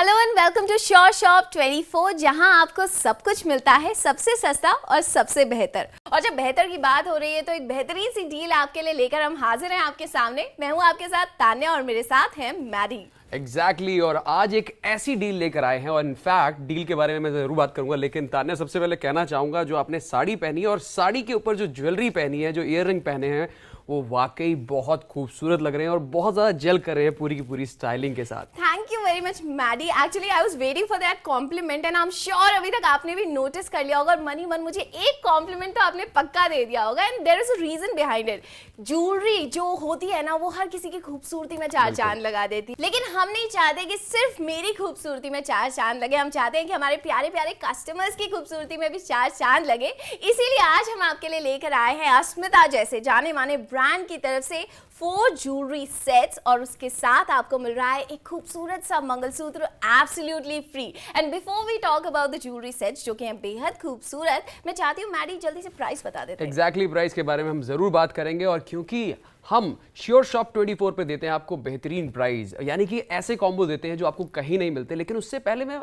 Hello and welcome to Sure Shop 24 जहां आपको सब कुछ मिलता है सबसे सस्ता और सबसे बेहतर। और जब बेहतर की बात हो रही है तो एक बेहतरीन सी डील आपके लिए लेकर हम हाजिर हैं आपके सामने। मैं हूं आपके साथ तान्या और मेरे साथ हैं मैडी। एग्जैक्टली और आज एक ऐसी डील लेकर आए हैं और इनफैक्ट डील के बारे में मैं जरूर बात करूंगा, लेकिन तान्या सबसे पहले कहना चाहूंगा जो आपने साड़ी पहनी है और साड़ी के ऊपर जो ज्वेलरी पहनी है, जो ईयर रिंग पहने हैं, वो वाकई बहुत खूबसूरत लग रहे हैं और बहुत ज्यादा जेल कर रहे हैं पूरी की पूरी स्टाइलिंग के साथ। Thank you very much Maddy. Actually I was waiting for that compliment and I am sure अभी तक आपने भी नोटिस कर लिया होगा और मन ही मन मुझे एक कॉम्प्लीमेंट तो आपने पक्का दे दिया होगा and there is a reason behind it. Jewellery जो होती है ना वो हर किसी की खूबसूरती में चार चांद लगा देती, लेकिन हम नहीं चाहते कि सिर्फ मेरी खूबसूरती में चार चांद लगे, हम चाहते हैं कि हमारे प्यारे प्यारे कस्टमर्स की खूबसूरती में भी चार चांद लगे। इसीलिए आज हम आपके लिए लेकर आए हैं अस्मिता जैसे जाने माने ब्रांड की तरफ से 4 ज्वेलरी सेट्स और उसके साथ आपको मिल रहा है एक खूबसूरत सा mangalsutra absolutely free. And before we talk about the jewellery sets जो कि हैं बेहद खूबसूरत, मैं चाहती हूँ मैडी जल्दी से प्राइस बता देते हैं। एग्जैक्टली प्राइस के बारे में हम जरूर बात करेंगे और क्योंकि हम श्योर शॉप 24 पे देते हैं आपको बेहतरीन प्राइस, यानी कि ऐसे कॉम्बो देते हैं जो आपको कहीं नहीं मिलते। लेकिन उससे पहले मैं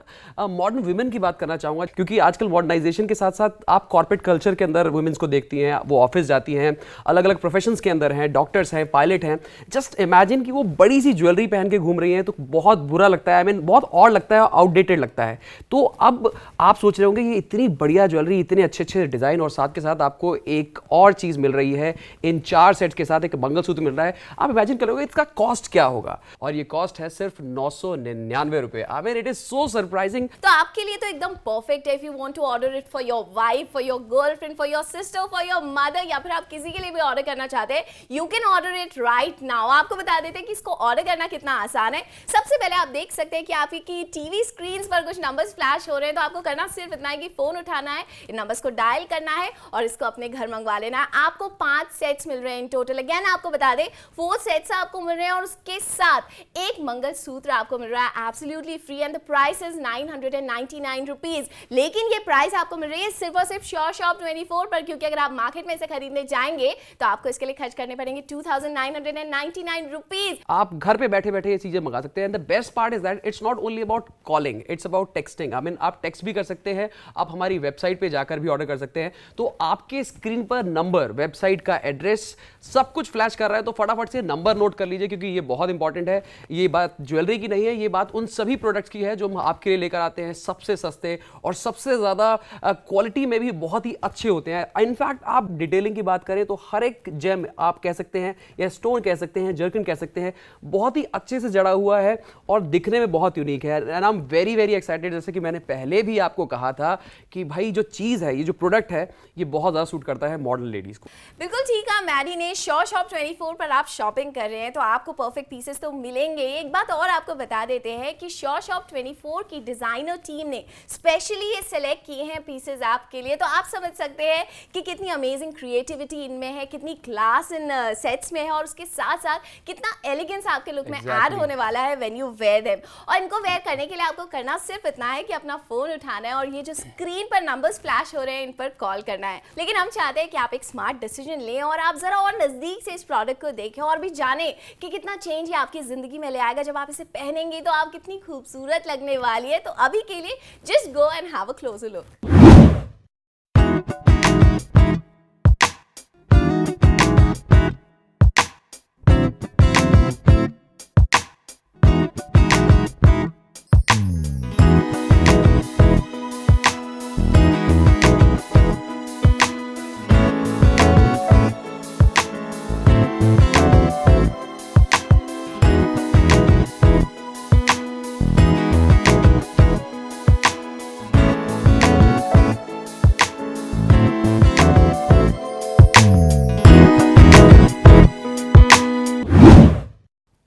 मॉडर्न वुमेन की बात करना चाहूँगा, क्योंकि आजकल मॉडर्नाइजेशन के साथ साथ आप कॉर्पोरेट कल्चर के अंदर वुमेन्स को देखती हैं, वो ऑफिस जाती हैं, अलग अलग प्रोफेशंस के अंदर हैं, डॉक्टर्स हैं, पायलट हैं। जस्ट इमेजिन कि वो बड़ी सी ज्वेलरी पहन के घूम रही हैं तो बहुत बुरा लगता है, आई मीन बहुत ऑड लगता है, आउटडेटेड लगता है। तो अब आप सोच रहे होंगे ये इतनी बढ़िया ज्वेलरी, इतने अच्छे अच्छे डिज़ाइन और साथ के साथ आपको एक और चीज़ मिल रही है, इन 4 सेट्स के साथ एक मंगलसूत्र मिल रहा है। आप इमेजिन करोगे इसका कॉस्ट क्या होगा, और ये कॉस्ट है सिर्फ 999 रुपए। I mean it is so surprising. तो आपके लिए तो एकदम परफेक्ट है। If you want to order it for your wife, for your girlfriend, for your sister, for your mother, या फिर आप किसी के लिए भी ऑर्डर करना चाहते हैं, you can order it right now. आपको बता देते हैं कि इसको ऑर्डर करना कितना आसान है। सबसे पहले आप देख सकते हैं कि आपकी टीवी स्क्रीन पर कुछ नंबर्स फ्लैश हो रहे हैं, तो आपको करना सिर्फ इतना है कि फोन उठाना है, इन नंबर्स को डायल करना है और इसको अपने घर मंगवा लेना है। आपको 5 सेट्स मिल रहे हैं इन टोटल। अगेन आपको बता दें 4 सेट्स आपको मिल रहे हैं और उसके साथ एक मंगलसूत्र आपको मिल रहा है absolutely free and the price is 999 rupees. लेकिन ये प्राइस आपको मिल रही है सिर्फ और सिर्फ श्योर शॉप 24 पर, क्योंकि अगर आप मार्केट में इसे खरीदने जाएंगे तो आपको इसके लिए खर्च करने पड़ेंगे 2999 रुपीज। आप घर पे बैठे बैठे ये चीजें मंगा सकते हैं। The best part is that it's not only about calling, it's about texting. I mean आप टेक्स्ट भी कर सकते हैं, आप हमारी वेबसाइट पे जाकर भी ऑर्डर कर सकते हैं। तो आपके स्क्रीन पर नंबर, वेबसाइट का एड्रेस सब कुछ फ्लैश कर रहा है, तो फटाफट से नंबर नोट कर लीजिए, क्योंकि ये बहुत इंपॉर्टेंट है। ये बात ज्वेलरी की नहीं है, ये बात उन सभी प्रोडक्ट्स की है जो हम आपके लिए लेकर आते हैं, सबसे सस्ते और सबसे ज्यादा क्वालिटी में भी बहुत ही अच्छे होते हैं। इनफैक्ट आप डिटेलिंग की बात करें तो हर एक जेम आप कह सकते हैं या स्टोन कह सकते हैं, जर्किन कह सकते हैं, बहुत ही अच्छे से जड़ा हुआ है और दिखने में बहुत यूनिक है। And I am very very excited. जैसे कि मैंने पहले भी आपको कहा था कि भाई जो चीज है, ये जो प्रोडक्ट है, ये बहुत ज्यादा सूट करता है मॉडर्न लेडीज को। बिल्कुल ठीक है मैडी ने। श्योर शॉप 24 पर आप शॉपिंग कर रहे हैं तो आपको परफेक्ट पीसेस तो मिलेंगे। एक बात और आपको बता देते हैं कि श्योर शॉप 24 की डिजाइनर टीम ने स्पेशली ये सिलेक्ट किए हैं पीसेस आपके लिए, तो आप समझ सकते हैं कि कितनी अमेजिंग क्रिएटिविटी इनमें है, कितनी क्लास इन सेट्स में है और उसके साथ साथ कितना एलिगेंस आपके लुक में ऐड होने वाला है व्हेन यू वेयर देम। और इनको वेयर करने के लिए आपको करना सिर्फ इतना है कि अपना फोन उठाना है और ये जो स्क्रीन पर नंबर्स फ्लैश हो रहे हैं इन पर कॉल करना है। लेकिन हम चाहते हैं कि आप एक स्मार्ट डिसीजन लें और आप जरा और नजदीक से इस प्रोडक्ट को देखें और भी जाने कि कितना चेंज ये आपकी जिंदगी में ले आएगा। जब आप इसे पहनेंगे तो आप कितनी खूबसूरत लगने वाली है। तो अभी के लिए just go and have a closure look.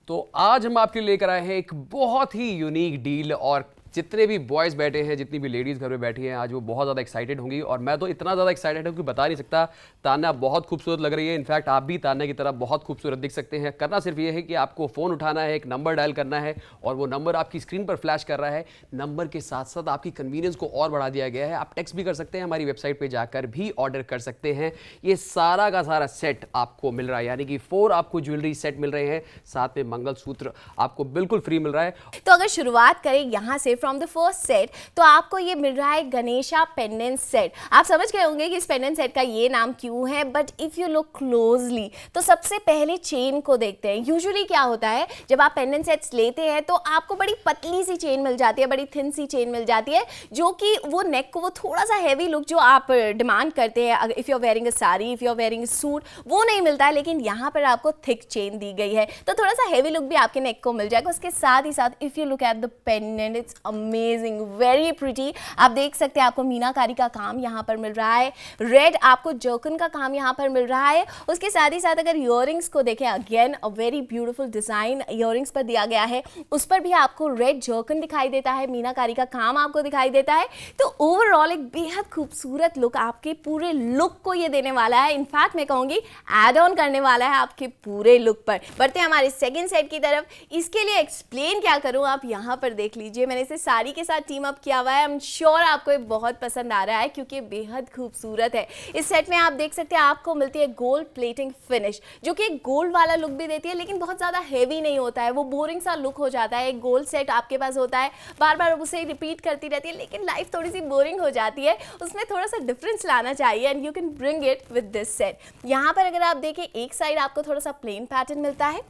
तो आज हम आपके लिए लेकर आए हैं एक बहुत ही यूनिक डील और जितने भी बॉयज़ बैठे हैं, जितनी भी लेडीज़ घर में बैठी हैं, आज वो बहुत ज़्यादा एक्साइटेड होंगी और मैं तो इतना ज़्यादा एक्साइटेड हूँ कि बता नहीं सकता। तान्या बहुत खूबसूरत लग रही है, इनफैक्ट आप भी तान्या की तरह बहुत खूबसूरत दिख सकते हैं। करना सिर्फ ये है कि आपको फ़ोन उठाना है, एक नंबर डायल करना है और वो नंबर आपकी स्क्रीन पर फ्लैश कर रहा है। नंबर के साथ साथ आपकी कन्वीनियंस को और बढ़ा दिया गया है, आप टेक्स्ट भी कर सकते हैं, हमारी वेबसाइट पर जाकर भी ऑर्डर कर सकते हैं। ये सारा का सारा सेट आपको मिल रहा है, यानी कि 4 आपको ज्वेलरी सेट मिल रहे हैं, साथ में मंगलसूत्र आपको बिल्कुल फ्री मिल रहा है। तो अगर शुरुआत करें यहाँ से फ्रॉम द फर्स्ट सेट, तो आपको ये मिल रहा है गणेशा पेंडेंट सेट। आप समझ गए होंगे कि इस पेंडेंट सेट का ये नाम क्यों है, but if you look closely तो सबसे पहले चेन को देखते हैं। यूजुअली क्या होता है, जब आप पेंडेंट सेट्स लेते हैं तो आपको बड़ी पतली सी चेन मिल जाती है, बड़ी थिन सी चेन मिल जाती है, जो कि वो नेक को वो थोड़ा सा हैवी लुक जो आप डिमांड करते हैं, if you are wearing a sari, if you are wearing a suit, वो नहीं मिलता है। लेकिन यहाँ पर आपको थिक चेन दी गई है, तो थोड़ा सा हैवी लुक भी आपके नेक को मिल जाएगा। उसके साथ ही साथ if you look at the pendant, it's amazing, very pretty. आप देख सकते हैं आपको मीनाकारी का काम यहाँ पर मिल रहा है, रेड आपको जर्कन का काम यहाँ पर मिल रहा है। उसके साथ ही साथ अगर ईयरिंग्स को देखें, again a very beautiful design earrings पर दिया गया है, उस पर भी आपको रेड जर्कन दिखाई देता है, मीनाकारी का काम आपको दिखाई देता है। तो ओवरऑल एक बेहद खूबसूरत लुक आपके पूरे लुक को ये देने वाला है। इनफैक्ट मैं कहूँगी एड ऑन करने वाला है आपके पूरे लुक पर। बढ़ते हैं हमारे सेकेंड सेट की तरफ। इसके लिए एक्सप्लेन क्या करूँ, आप यहाँ पर देख लीजिए, मैंने इसे साड़ी के साथ टीम अप किया हुआ है। आई एम श्योर आपको ये बहुत पसंद आ रहा है क्योंकि बेहद खूबसूरत है। इस सेट में आप देख सकते हैं आपको मिलती है गोल्ड प्लेटिंग फिनिश, जो कि एक गोल्ड वाला लुक भी देती है, लेकिन बहुत ज़्यादा हैवी नहीं होता है, वो बोरिंग सा लुक हो जाता है। एक गोल्ड सेट आपके पास होता है, बार बार उसे रिपीट करती रहती है, लेकिन लाइफ थोड़ी सी बोरिंग हो जाती है, उसमें थोड़ा सा डिफरेंस लाना चाहिए and you can bring it with this set. यहाँ पर अगर आप देखें, एक साइड आपको थोड़ा सा प्लेन पैटर्न मिलता है,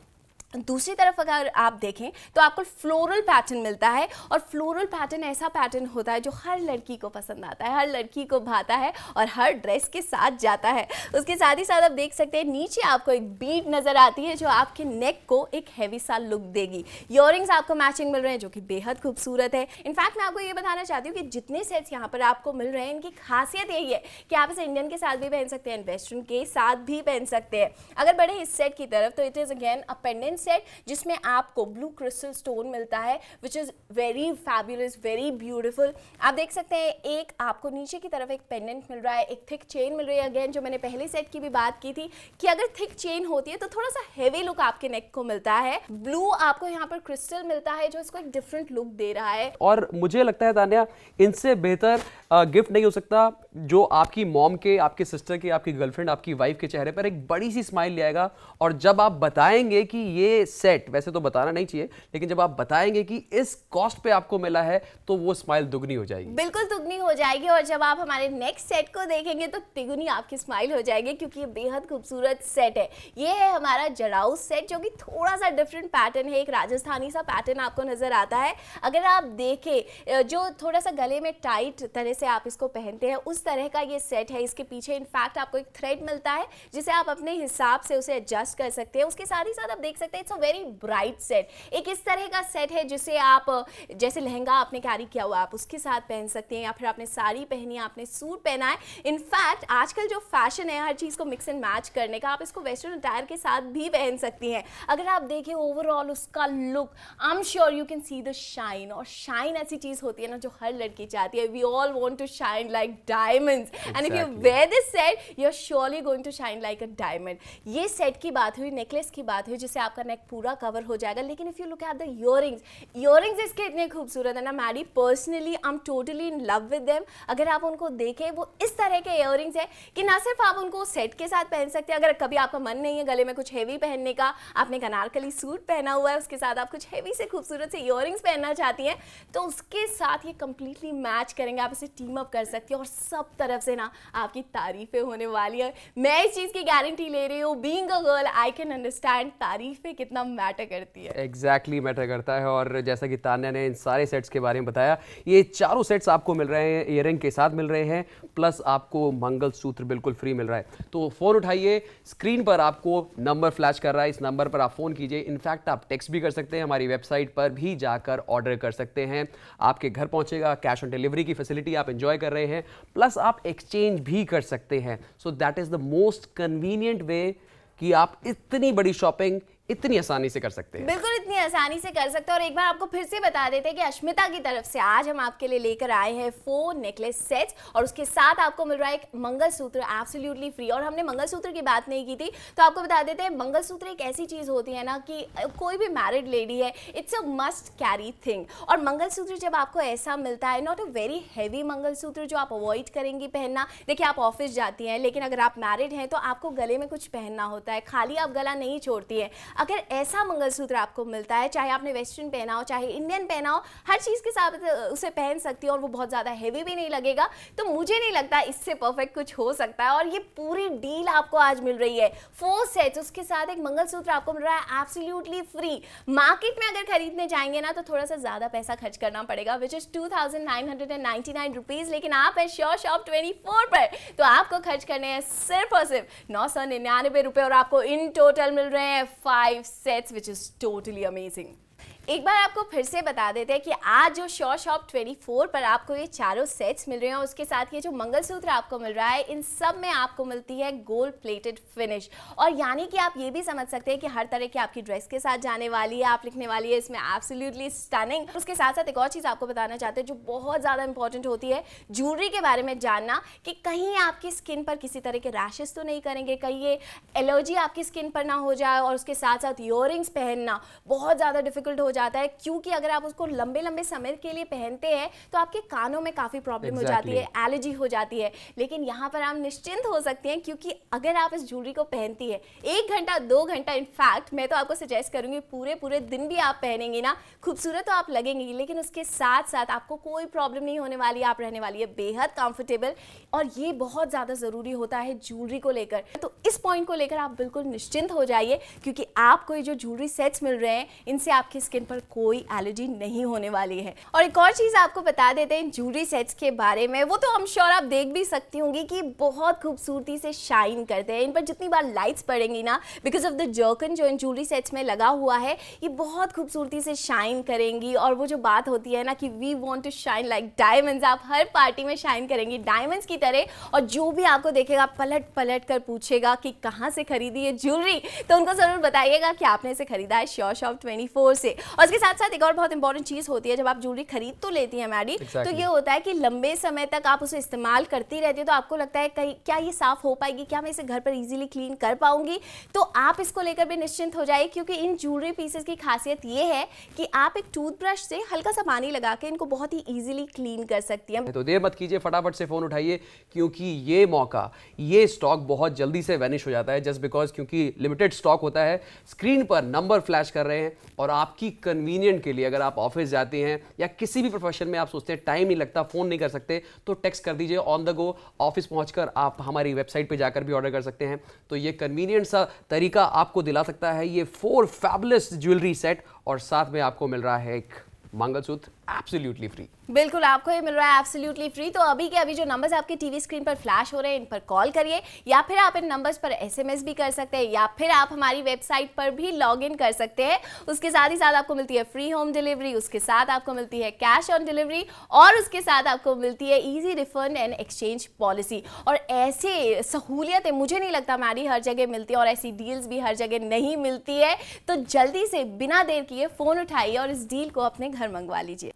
दूसरी तरफ अगर आप देखें तो आपको फ्लोरल पैटर्न मिलता है। और फ्लोरल पैटर्न ऐसा पैटर्न होता है जो हर लड़की को पसंद आता है, हर लड़की को भाता है और हर ड्रेस के साथ जाता है। उसके साथ ही साथ आप देख सकते हैं नीचे आपको एक बीड नज़र आती है जो आपके नेक को एक हैवी सा लुक देगी। ईयरिंग्स आपको मैचिंग मिल रहे हैं जो कि बेहद खूबसूरत है। इनफैक्ट मैं आपको ये बताना चाहती हूँ कि जितने सेट्स यहाँ पर आपको मिल रहे हैं, इनकी खासियत यही है कि आप इसे इंडियन के साथ भी पहन सकते हैं, वेस्टर्न के साथ भी पहन सकते हैं। अगर बढ़े इस सेट की तरफ तो it is again a pendant set जिसमें आपको ब्लू क्रिस्टल स्टोन मिलता है, which is very fabulous, very beautiful. आप देख सकते हैं एक आपको नीचे की तरफ एक पेंडेंट मिल रहा है, एक थिक चेन मिल रही है। अगेन जो मैंने पहले सेट की भी बात की थी कि अगर थिक चेन होती है तो थोड़ा सा हैवी लुक आपके नेक को मिलता है। ब्लू आपको यहाँ पर क्रिस्टल मिलता है जो इसको एक डिफरेंट लुक दे रहा है। और मुझे लगता है तान्या, इनसे बेहतर गिफ्ट नहीं हो सकता जो आपकी मॉम के, आपके सिस्टर के, आपकी गर्लफ्रेंड, आपकी वाइफ के चेहरे पर एक बड़ी सी स्माइल ले आएगा। और जब आप बताएंगे कि ये सेट, वैसे तो बताना नहीं चाहिए, लेकिन जब आप बताएंगे कि इस कॉस्ट पे आपको मिला है तो वो स्माइल दुगनी हो जाएगी, बिल्कुल दुगनी हो जाएगी। और जब आप हमारे नेक्स्ट सेट को देखेंगे तो तिगुनी आपकी स्माइल हो जाएगी क्योंकि ये बेहद खूबसूरत सेट है। ये है हमारा जड़ाऊ सेट जो कि थोड़ा सा डिफरेंट पैटर्न है, एक राजस्थानी सा पैटर्न आपको नजर आता है। अगर आप देखें जो थोड़ा सा गले में टाइट तरह से आप इसको पहनते हैं, उस तरह का ये सेट है। इसके पीछे इनफैक्ट आपको एक थ्रेड मिलता है जिसे आप अपने हिसाब से उसे एडजस्ट कर सकते हैं। उसके साथ ही साथ आप देख सकते हैं it's a very bright set. एक इस तरह का सेट है जिसे आप जैसे लहंगा आपने कैरी किया हुआ आप उसके साथ पहन सकते हैं, या फिर आपने साड़ी पहनी है, आपने सूट पहना है। इनफैक्ट आजकल जो फैशन है हर चीज़ को मिक्स एंड मैच करने का, आप इसको वेस्टर्न अटायर के साथ भी पहन सकती हैं। अगर आप देखें ओवरऑल उसका look, I am sure you can see the shine. और शाइन ऐसी चीज़ होती है ना जो हर लड़की चाहती है। We all want to shine like diamonds and if you wear this set you are surely going to shine like a diamond. ये सेट की बात हुई, नेकलेस की बात हुई जिससे आपका नेक पूरा कवर हो जाएगा। लेकिन if you look at the earrings इसके इतने खूबसूरत है ना Maddy, personally I am totally in love with them. अगर आप उनको देखें, वो इस तरह के ईयरिंग्स है कि ना सिर्फ आप उनको सेट के साथ पहन सकते हैं, अगर कभी आपका मन नहीं है गले में कुछ हैवी पहनने का, आपने अनारकली सूट पहना हुआ है, उसके साथ आप कुछ हैवी से खूबसूरत से ईयरिंग्स पहनना चाहती हैं, तो उसके साथ ये कंप्लीटली मैच करेंगे। आप इसे टीम अप कर सकती हैं और सब तरफ से ना आपकी तारीफें होने वाली है। मैं इस चीज़ की गारंटी ले रही हूँ। Being a girl I can understand तारीफें कितना मैटर करती है। एग्जैक्टली मैटर करता है। और जैसा कि तान्या ने इन सारे सेट्स के बारे में बताया, ये चारों सेट्स आपको मिल रहे हैं, ईयरिंग के साथ मिल रहे हैं, प्लस आपको मंगलसूत्र बिल्कुल फ्री मिल रहा है। तो फ़ोन उठाइए, स्क्रीन पर आपको नंबर फ्लैश कर रहा है, इस नंबर पर आप फ़ोन कीजिए। इनफैक्ट आप टेक्स्ट भी कर सकते हैं, हमारी वेबसाइट पर भी जाकर ऑर्डर कर सकते हैं, आपके घर पहुंचेगा। कैश ऑन डिलीवरी की फैसिलिटी आप एंजॉय कर रहे हैं, प्लस आप एक्सचेंज भी कर सकते हैं। So that is the most convenient way कि आप इतनी बड़ी शॉपिंग इतनी आसानी से कर सकते हैं। बिल्कुल इतनी आसानी से कर सकते हैं। और एक बार आपको फिर से बता देते हैं कि अश्मिता की तरफ से आज हम आपके लिए लेकर आए हैं 4 नेकलेस सेट्स और उसके साथ आपको मिल रहा है एक मंगलसूत्र एब्सोल्युटली फ्री। और हमने मंगलसूत्र की बात नहीं की थी तो आपको बता देते हैं मंगलसूत्र एक ऐसी चीज होती है ना कि कोई भी मैरिड लेडी है, it's a must carry thing. और मंगलसूत्र जब आपको ऐसा मिलता है, not a very heavy mangalsutra जो आप अवॉइड करेंगी पहनना। देखिए आप ऑफिस जाती हैं लेकिन अगर आप मैरिड हैं तो आपको गले में कुछ पहनना होता है, खाली आप गला नहीं छोड़ती है। अगर ऐसा मंगलसूत्र आपको मिलता है, चाहे आपने वेस्टर्न पहना हो चाहे इंडियन पहना हो, हर चीज़ के साथ उसे पहन सकती है और वो बहुत ज़्यादा हैवी भी नहीं लगेगा। तो मुझे नहीं लगता इससे परफेक्ट कुछ हो सकता है। और ये पूरी डील आपको आज मिल रही है 4 सेट्स, उसके साथ एक मंगलसूत्र आपको मिल रहा है एब्सोल्युटली फ्री। मार्केट में अगर खरीदने जाएंगे ना तो थोड़ा सा ज़्यादा पैसा खर्च करना पड़ेगा, विच इज़ 2999 रुपीज़। लेकिन आप है श्योर शॉप 24 पर तो आपको खर्च करने हैं सिर्फ और सिर्फ 999 रुपये और आपको इन टोटल मिल रहे हैं 5 sets, which is totally amazing. एक बार आपको फिर से बता देते हैं कि आज जो श्योर शॉप 24 पर आपको ये चारों सेट्स मिल रहे हैं, उसके साथ ये जो मंगलसूत्र आपको मिल रहा है, इन सब में आपको मिलती है गोल्ड प्लेटेड फिनिश। और यानी कि आप ये भी समझ सकते हैं कि हर तरह की आपकी ड्रेस के साथ जाने वाली है, आप लिखने वाली है इसमें एब्सोल्युटली स्टनिंग। उसके साथ साथ एक और चीज़ आपको बताना चाहते हैं जो बहुत ज़्यादा इंपॉर्टेंट होती है, ज्वेलरी के बारे में जानना कि कहीं आपकी स्किन पर किसी तरह के रैशेस तो नहीं करेंगे, कहीं ये एलर्जी आपकी स्किन पर ना हो जाए। और उसके साथ साथ ईयरिंग्स पहनना बहुत ज़्यादा डिफिकल्ट हो जाता है क्योंकि अगर आप उसको लंबे लंबे समय के लिए पहनते हैं तो आपके कानों में काफ़ी प्रॉब्लम हो जाती है, एलर्जी हो जाती है। लेकिन यहाँ पर आप निश्चिंत हो सकते हैं क्योंकि अगर आप इस ज्वेलरी को पहनती है 1 घंटा 2 घंटा, इनफैक्ट मैं तो आपको सजेस्ट करूँगी पूरे दिन भी आप पहनेंगे ना, खूबसूरत तो आप लगेंगी लेकिन उसके साथ साथ आपको कोई प्रॉब्लम नहीं होने वाली, आप रहने वाली है बेहद कंफर्टेबल। और ये बहुत ज़्यादा ज़रूरी होता है ज्वेलरी को लेकर। तो इस पॉइंट को लेकर आप बिल्कुल निश्चिंत हो जाइए क्योंकि आपको ये जो ज्वेलरी सेट्स मिल रहे हैं इनसे आपकी स्किन पर कोई एलर्जी नहीं होने वाली है। और एक और चीज़ आपको बता देते हैं ज्वेलरी सेट्स के बारे में, वो तो हम श्योर आप देख भी सकती होंगी कि बहुत खूबसूरती से शाइन करते हैं। इन पर जितनी बार लाइट्स पड़ेंगी ना, बिकॉज ऑफ द जर्कन जो इन ज्वेलरी सेट्स में लगा हुआ है, ये बहुत खूबसूरती से शाइन करेंगी। और वो जो बात होती है ना कि we want to shine like diamonds, आप हर पार्टी में शाइन करेंगी डायमंड्स की तरह। और जो भी आपको देखेगा पलट पलट कर पूछेगा कि कहाँ से खरीदी है ज्वेलरी, तो उनको ज़रूर बताइएगा कि आपने इसे खरीदा है श्योर शॉप 24 से। और इसके साथ साथ एक और बहुत इंपॉर्टेंट चीज़ होती है, जब आप ज्वेलरी खरीद तो लेती हैं मैडी, तो ये होता है कि लंबे समय तक आप उसे इस्तेमाल करती रहती है तो आपको लगता है कहीं क्या ये साफ़ हो पाएगी, क्या मैं इसे घर पर इजीली क्लीन कर पाऊंगी। तो आप इसको लेकर भी निश्चिंत हो जाइए क्योंकि इन ज्वेलरी पीसेस की खासियत ये है कि आप एक टूथब्रश से हल्का सा पानी लगा के इनको बहुत ही ईजिली क्लीन कर सकती हैं। तो देर मत कीजिए, फटाफट से फ़ोन उठाइए क्योंकि ये मौका, ये स्टॉक बहुत जल्दी से वैनिश हो जाता है जस्ट बिकॉज क्योंकि लिमिटेड स्टॉक होता है। स्क्रीन पर नंबर फ्लैश कर रहे हैं और आपकी कन्वीनियंट के लिए अगर आप ऑफिस जाती हैं या किसी भी प्रोफेशन में आप सोचते हैं टाइम नहीं लगता, फ़ोन नहीं कर सकते, तो टेक्स्ट कर दीजिए ऑन द गो। ऑफिस पहुंचकर आप हमारी वेबसाइट पे जाकर भी ऑर्डर कर सकते हैं। तो ये कन्वीनियंट सा तरीका आपको दिला सकता है ये 4 फैबुलस ज्वेलरी सेट और साथ में आपको मिल रहा है एक मंगलसूत्र एब्सोल्युटली फ्री। बिल्कुल आपको ये मिल रहा है एब्सोल्युटली फ्री। तो अभी के अभी जो नंबर्स आपके टीवी स्क्रीन पर फ्लैश हो रहे हैं इन पर कॉल करिए या फिर आप इन नंबर्स पर एसएमएस भी कर सकते हैं या फिर आप हमारी वेबसाइट पर भी लॉग इन कर सकते हैं। उसके साथ ही साथ आपको मिलती है फ्री होम डिलीवरी, उसके साथ आपको मिलती है कैश ऑन डिलीवरी और उसके साथ आपको मिलती है easy refund and exchange policy. और ऐसे सहूलियतें मुझे नहीं लगता मैडी हर जगह मिलती है और ऐसी डील्स भी हर जगह नहीं मिलती है। तो जल्दी से बिना देर किए फ़ोन उठाइए और इस डील को अपने घर मंगवा लीजिए।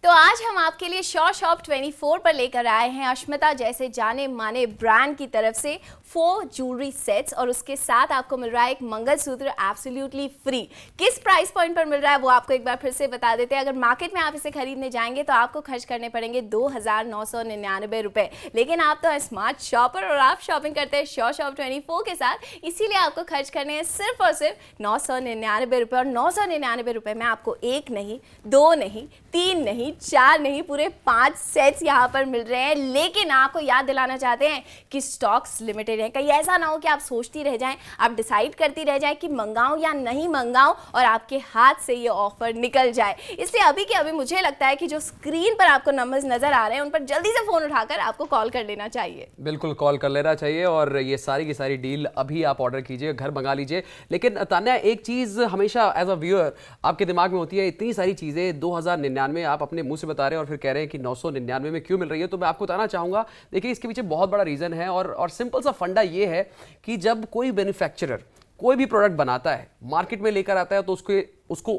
तो आज हम आपके लिए श्योर शॉप 24 पर लेकर आए हैं अश्मिता जैसे जाने माने ब्रांड की तरफ से 4 ज्वेलरी सेट्स और उसके साथ आपको मिल रहा है एक मंगलसूत्र एब्सोल्युटली फ्री। किस प्राइस पॉइंट पर मिल रहा है वो आपको एक बार फिर से बता देते हैं। अगर मार्केट में आप इसे खरीदने जाएंगे तो आपको खर्च करने पड़ेंगे 2999 रुपए, लेकिन आप तो स्मार्ट शॉपर और आप शॉपिंग करते हैं श्योर शॉप 24 के साथ, इसीलिए आपको खर्च करने हैं सिर्फ और सिर्फ 999 रुपए। और 999 रुपए में आपको 1 नहीं 2 नहीं 3 नहीं 4 नहीं पूरे 5 सेट्स यहाँ पर मिल रहे हैं। लेकिन आपको याद दिलाना चाहते हैं कि स्टॉक्स लिमिटेड हैं। कहीं ऐसा ना हो कि आप सोचती रह जाएं, आप डिसाइड करती रह जाएं कि मंगाऊं या नहीं मंगाऊं और आपके हाथ से ये ऑफर निकल जाए। इसलिए अभी के अभी मुझे लगता है कि जो स्क्रीन पर आपको नंबर्स नजर आ रहे हैं उन पर जल्दी से फोन उठाकर आपको कॉल कर लेना चाहिए। बिल्कुल कॉल कर लेना चाहिए और ये सारी की सारी डील अभी आप ऑर्डर कीजिए, घर मंगा लीजिए। लेकिन तान्या, एक चीज़ हमेशा एज अ व्यूअर आपके दिमाग में होती है, इतनी सारी चीज़ें 2099 आप अपने मुंह से बता रहे हैं और फिर कह रहे हैं कि 999 में क्यों मिल रही है। तो मैं आपको बताना चाहूँगा, देखिए इसके पीछे बहुत बड़ा रीज़न है और सिंपल सा फंडा ये है कि जब कोई मैन्युफैक्चरर कोई भी प्रोडक्ट बनाता है, मार्केट में लेकर आता है, तो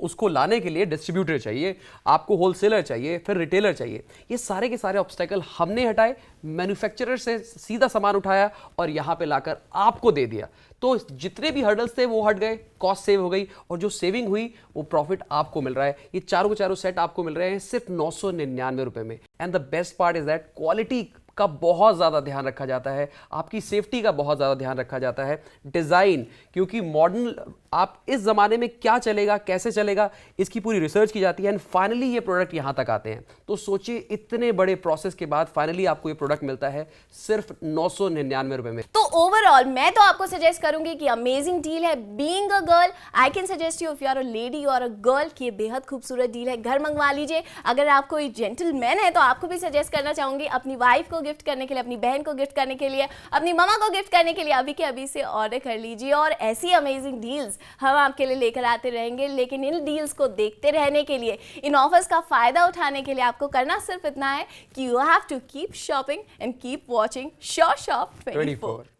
उसको लाने के लिए डिस्ट्रीब्यूटर चाहिए, आपको होलसेलर चाहिए, फिर रिटेलर चाहिए। ये सारे के सारे ऑब्स्टेकल हमने हटाए, मैन्युफैक्चरर से सीधा सामान उठाया और यहाँ पे लाकर आपको दे दिया। तो जितने भी हर्डल्स थे वो हट गए, कॉस्ट सेव हो गई, और जो सेविंग हुई वो प्रॉफिट आपको मिल रहा है। ये चारों के चारों सेट आपको मिल रहे हैं सिर्फ 999 रुपए में। And the best part is that quality का बहुत ज़्यादा ध्यान रखा जाता है, आपकी सेफ्टी का बहुत ज़्यादा ध्यान रखा जाता है, डिज़ाइन, क्योंकि मॉडर्न आप इस ज़माने में क्या चलेगा, कैसे चलेगा, इसकी पूरी रिसर्च की जाती है, एंड फाइनली ये प्रोडक्ट यहाँ तक आते हैं। तो सोचिए, इतने बड़े प्रोसेस के बाद फाइनली आपको ये प्रोडक्ट मिलता है सिर्फ 999 रुपए में। तो ओवरऑल मैं तो आपको सजेस्ट करूंगी कि अमेजिंग डील है। Being a girl, I can suggest you, if you are a lady और अ गर्ल, कि ये बेहद खूबसूरत डील है, घर मंगवा लीजिए। अगर आप कोई जेंटलमैन है तो आपको भी सजेस्ट करना चाहूंगी अपनी वाइफ को गिफ्ट करने के लिए, अपनी बहन को गिफ्ट करने के लिए, अपनी मामा को गिफ्ट करने के लिए अभी के अभी से ऑर्डर कर लीजिए। और ऐसी अमेजिंग डील्स हम आपके लिए लेकर आते रहेंगे, लेकिन इन डील्स को देखते रहने के लिए, इन ऑफर्स का फायदा उठाने के लिए आपको करना सिर्फ इतना है कि you have to keep shopping and keep watching Sure Shop 24।